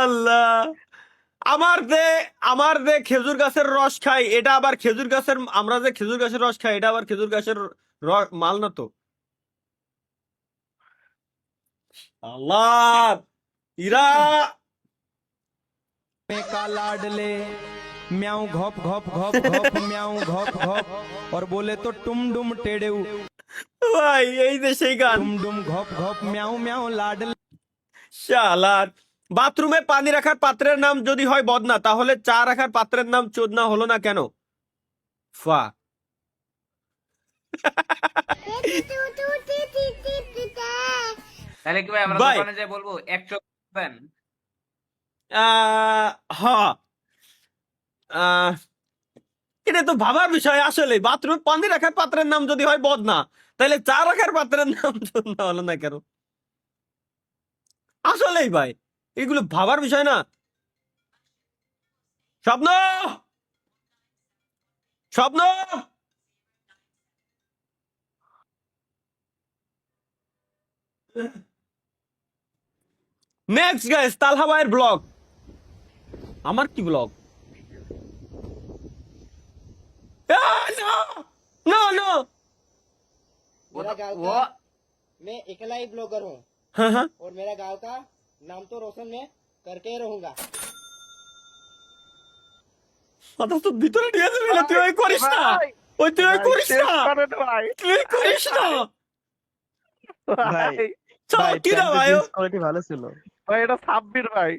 আল্লাহ, আমার যে খেজুর গাছের রস খাই, এটা আবার খেজুর গাছের, আমরা যে খেজুর গাছের রস খাই, এটা আবার খেজুর গাছের মাল না তো। আল্লাহ, ইরা का लाडले म्याऊ घोप घोप घोप घोप म्याऊ घोप घोप और बोले तो टुम डुम टेढ़े ভাই, এই যে সেই গান। टुम डुम घोप घोप म्याऊ म्याऊ लाडले। শালার, বাথরুমে পানি রাখার পাত্রের নাম যদি হয় বদনা, তাহলে চা রাখার পাত্রের নাম চোদনা হলো না কেন? ফা তাহলে কি ভাই আমরা ভাই। দোকানে যাই বলবো 1 চোখ দেন? হ্যাঁ, এটা তো ভাবার বিষয় আসলে। বাথরুমে পানি রাখার পাত্রের নাম যদি হয় বদনা, তাহলে চা রাখার পাত্রের নাম চোদনা হলো না কেন? আসলেই ভাই, এগুলো ভাবার বিষয় না। স্বপ্ন, স্বপ্ন, নেক্সট গাইস, তালহা ভাইয়ের ব্লগ। আমার কি ব্লগ? নো নো, मेरा गांव वो का मैं अकेला ही ब्लॉगर हूँ হ্যাঁ হ্যাঁ, और मेरा गांव का नाम तो रोशन मैं करके ही रहूंगा। কথা তো ভিতরে নিয়ে যাবে না, তুই ওই করিস না, ওই তুই ওই করিস না, তুই ওই করিস না। ভাই চল, ভাই কি না ভাই? প্যান্টের জিন্স কোয়ালিটি ভালো ছিল ভাই এটা সাব্বির ভাই।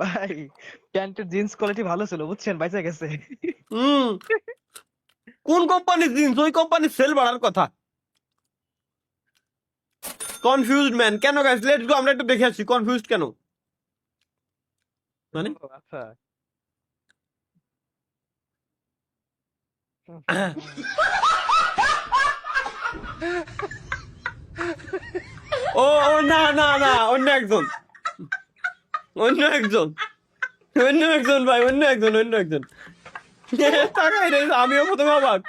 ভাই প্যান্টের জিন্স কোয়ালিটি ভালো ছিল বুঝছেন, বাইচা গেছে। হুম, কোন কোম্পানির জিন্স? ওই কোম্পানির সেল বাড়ার কথা। কনফিউজড ম্যান কেন গাইস? লেটস গো, আমরা একটু দেখে আসি কনফিউজড কেন। মানে আচ্ছা ও ও না না না, অন্য একজন, অন্য একজন, অন্য একজন ভাই, অন্য একজন, অন্য একজন। তাকাই রে, আমিও প্রথমে অবাক।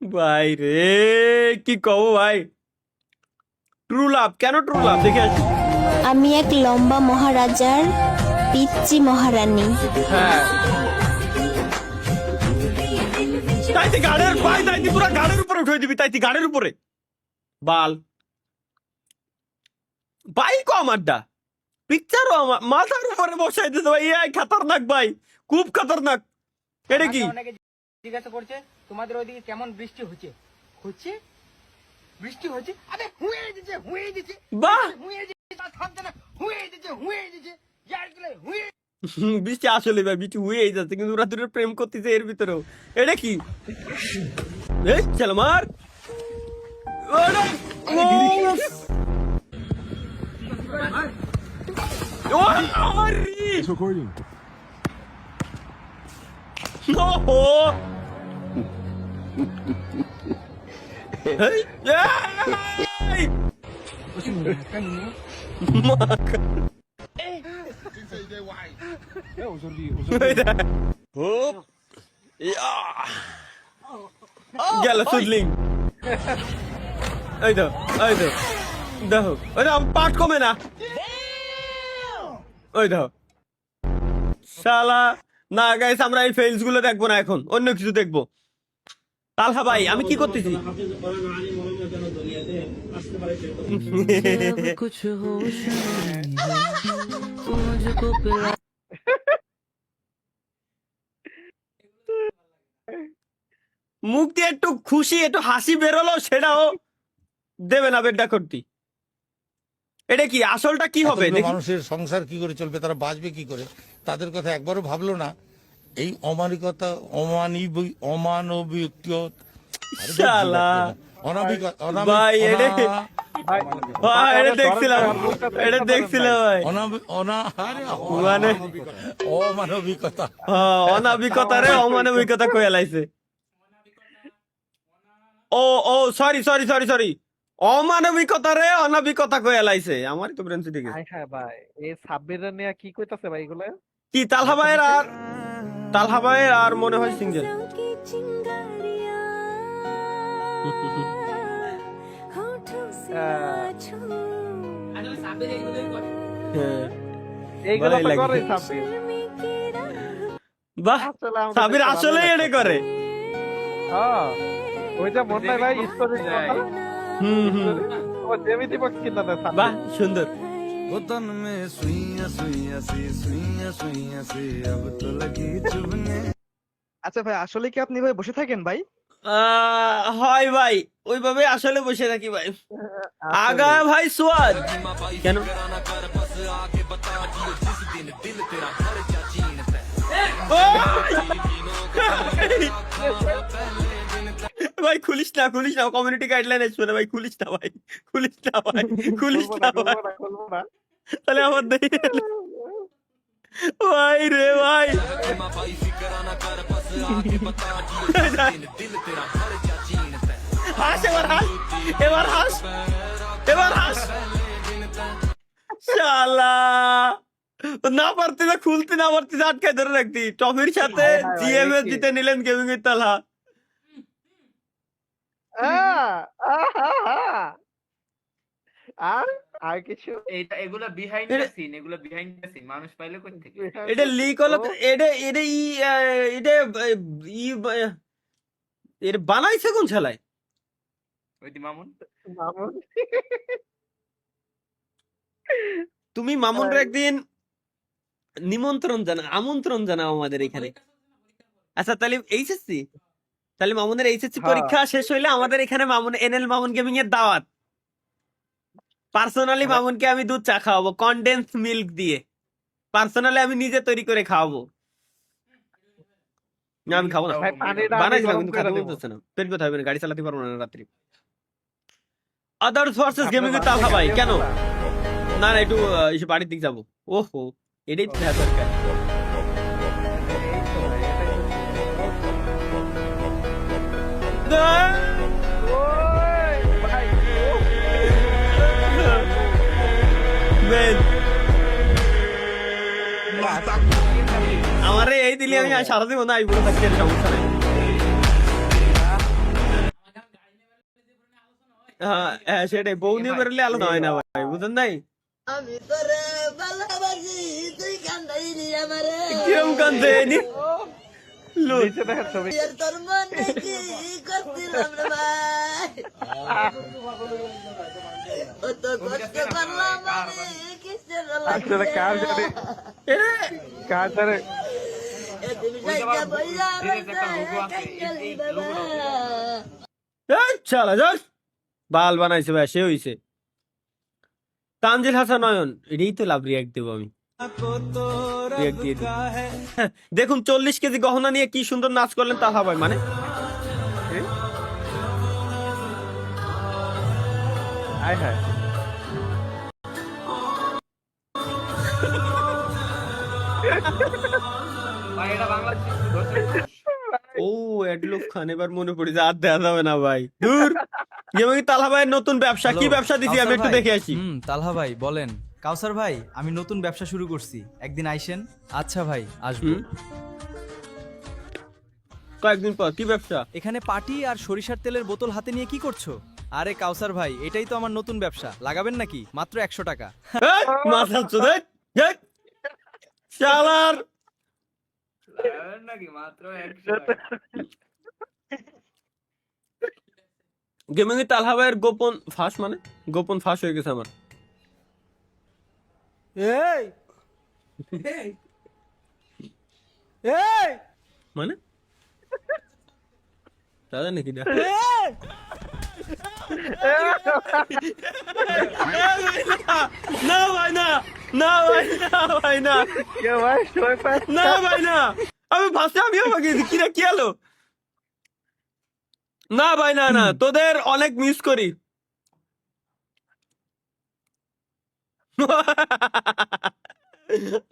ভাই রে, কি কব ভাই? ট্রু লাভ, কেন ট্রু লাভ? দেখে আসি। আমি এক লম্বা মহারাজার পিচ্চি মহারানী। হ্যাঁ, তাই তুই গাড়ির ভাই, তাই তুই পুরো গাড়ির উপরে উঠে দিবি, তাই তুই গাড়ির উপরে বাল। বাইকও আমারটা, পিকচারও আমার, মাথার উপরে বসাই দিতে ভাই। এই খতরনাক ভাই, খুব খতরনাক। এটা কি? আমাকে অনেকে জিজ্ঞাসা করছে তোমাদের ওইদিকে কেমন বৃষ্টি হচ্ছে? হচ্ছে বৃষ্টি হচ্ছে, আরে হুয়ে দিচ্ছে বাহ, হুয়ে দিচ্ছে, আর থামছে না, হুয়ে দিচ্ছে যার গেলে হুয়ে। বৃষ্টি আসলে ভাই, বৃষ্টি হয়েই যাচ্ছে, কিন্তু ওরা দুটো প্রেম করতেছে এর ভিতরেও। এটা কি? এই চল মার। ওরে, ও, আরে! ওহো! এই, এই! মাকা। হুপ, ইয়া! গেল সুদলিং। এই তো, এই তো, দেখো, ওই তো পাট কমে না। ওই দেখো, শালা। না গাইস, আমরা এই ফেলস গুলো দেখবো না এখন, অন্য কিছু দেখবো। তালহা ভাই, আমি কি করতেছি? মুখ দিয়ে একটু খুশি, একটু হাসি বেরোলো, সেটাও দেবে না বেডা করতি। এটা কি? আসলটা কি হবে? এতগুলো দেখি। মানুষের সংসার কি করে চলবে, তারা বাঁচবে কি করে, তাদের কথা একবারও ভাবলো না। এই অমানবিকতা, অমানবিক শালা ভাই, এটা ভাই, এটা দেখছিলাম, এটা দেখছিলাম ভাই, মানে অমানবিকতা। অনাবিকতা রে, অমানবিকতা কয়ে লাইছে। ও ও, সরি সরি সরি সরি, অমানবিকতা রে অনাবিকতা কয়ে লাইছে। আমারই তো ব্রেন সিটি গেছে। হ্যাঁ হ্যাঁ ভাই, এই সাব্বিরের নিয়ে কি কইতাছে ভাই এগুলো? কি তালহা ভাইয়ের আর, তালহা ভাইয়ের আর মনে হয় সিঙ্গেল। আসলে সাব্বির এইগুলোই করে। হ্যাঁ, এইগুলো ভালোই তো লাগে। করে সাব্বির। বাহ, আসলে আমাকে সাবির দেখতে আসলে ভালোই এটা লাগছে। করে। হ্যাঁ, ওই যে মনে হয় ভাই স্টোরি হুম হুম, ও জেমিতি বক্স কিনা দেয় সাব্বির। বাহ সুন্দর। আচ্ছা ভাই, আসলে কি আপনি ভাই বসে থাকেন ভাই? হয় ভাই, ওইভাবে আসলে বসে থাকি ভাই। আগা ভাই সোয়াদ কেন? ভাই খুলিস না, খুলিস না, কমিউনিটি গাইডলাইন আসবে না ভাই, খুলিস না ভাই, খুলিস না ভাই, খুলিস খুলবো না না, ভাই, খুলবো না, খুলবো না। তাহলে আমার দেখে ভাই রে ভাই। হাস এবার, হাস এবার, হাস এবার, হাস। শালা না পারতি না খুলতে, না পারতি না আটকায় ধরে রাখতি। টফির সাথে হায় হায়, জিএমএস এ কি? জিতে নিলেন গেমিং এর তালা। আর আর কিছু এগুলো বিহাইন্ড দ্য সিন, এগুলো বিহাইন্ড দ্য সিন, মানুষ পাইলে কোথা থেকে? এটা লিক হলো, এটা এটা এটা ই এটা বানাইছে কোন শালায়? ওই দি মামুন। মামুন। তুমি মামুনরা একদিন নিমন্ত্রণ জানা, আমন্ত্রণ জানাও আমাদের এখানে। আচ্ছা তাহলে এইচএসসি, তাহলে মামুনের এইচএসসি হ্যাঁ। পরীক্ষা শেষ হইলে আমাদের এখানে মামুন এনএল মামুন গেমিং এর দাওয়াত। পার্সোনালি মামুনকে আমি দুধ চা খাওয়াবো কনডেন্স মিল্ক দিয়ে, পার্সোনালি আমি নিজে তৈরি করে খাওয়াবো। না আমি খাবো না, ভাই পানিটা আমি বানাইছিলাম গরম কিন্তু করে খাতে দেবো। বলতেছে না, পেট ব্যথা হবে না, গাড়ি চালাতে পারবো না রাত্রি। আদার্স ভার্সেস গেমিং এর তালহা ভাই কেন? না না একটু এসে বাড়ির দিক যাবো। ওহো এটাই তো দেখা দরকার। Man, আমারে এই দিলে আমি সারা জীবন আইবো থাকছি, এর সমস্যা নাই। হ্যাঁ হ্যাঁ, সেটাই বউ নিয়ে বেরোলে আলাদা হয় না ভাই, বুঝেন নাই? কিরম কান্দে নি লোক। নিচে দেখেন ছবি। আসলে কার জানে, এরে, কার জানে। এই শালা যাস। বাল বানাইছে ভাই, সে হইছে। তানজিল হাসান নয়ন, এটাই তো লাভ রিয়াক্ট দেবো আমি। React দিয়ে দিই। হ্যাঁ, দেখুন 40 কেজি গহনা নিয়ে কি সুন্দর নাচ করলেন তাহা ভাই, মানে হায় হায়। ভাই এটা বাংলাদেশ ধরছে। ও এডলফ খান, এবার মনে পড়ে যে আর দেওয়া যাবে না ভাই, দূর। যেমন তালহা ভাইয়ের নতুন ব্যবসা, কি ব্যবসা দিছি আমি একটু দেখে আসি। তালহা ভাই বলেন। কাউসার ভাই আমি নতুন ব্যবসা শুরু করছি, একদিন আইসেন। আচ্ছা ভাই আসবো। হুম। কয়েকদিন পর কি ব্যবসা? এখানে পাটি আর সরিষার তেলের বোতল হাতে নিয়ে কি করছো? আরে কাউসার ভাই এটাই তো আমার নতুন ব্যবসা, লাগাবেন নাকি? মাত্র 100 টাকা। এই, মাথা চোদে, এই, শালার। নাকি মাত্র 100 টাকা। গেমিং এ তালহা ভাইয়ের গোপন ফাঁস, মানে গোপন ফাঁস হয়ে গেছে আমার। এই এই মানে দাদা নাকি না? না ভাই না, না ভাই না, ভাই না, কে ভাই শোয় পায়? না ভাই না, আমি ভাষা আমিও ভাগিয়েছি, কিরা কি হলো? না ভাই না, না তোদের অনেক মিস করি।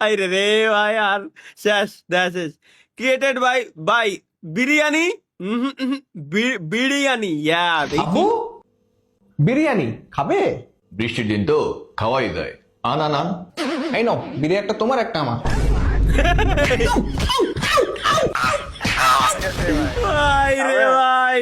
আরে রে ভাই, আর শেষ দেখা শেষ। ক্রিয়েটেড বাই বিরিয়ানি, বিরিয়ানি, ইয়া দেখি। বিরিয়ানি খাবে? বৃষ্টির দিন তো খাওয়াই দেয়। আন আন আন, এই নাও বিরিয়ানি, একটা তোমার একটা আমার। ভাই রে ভাই।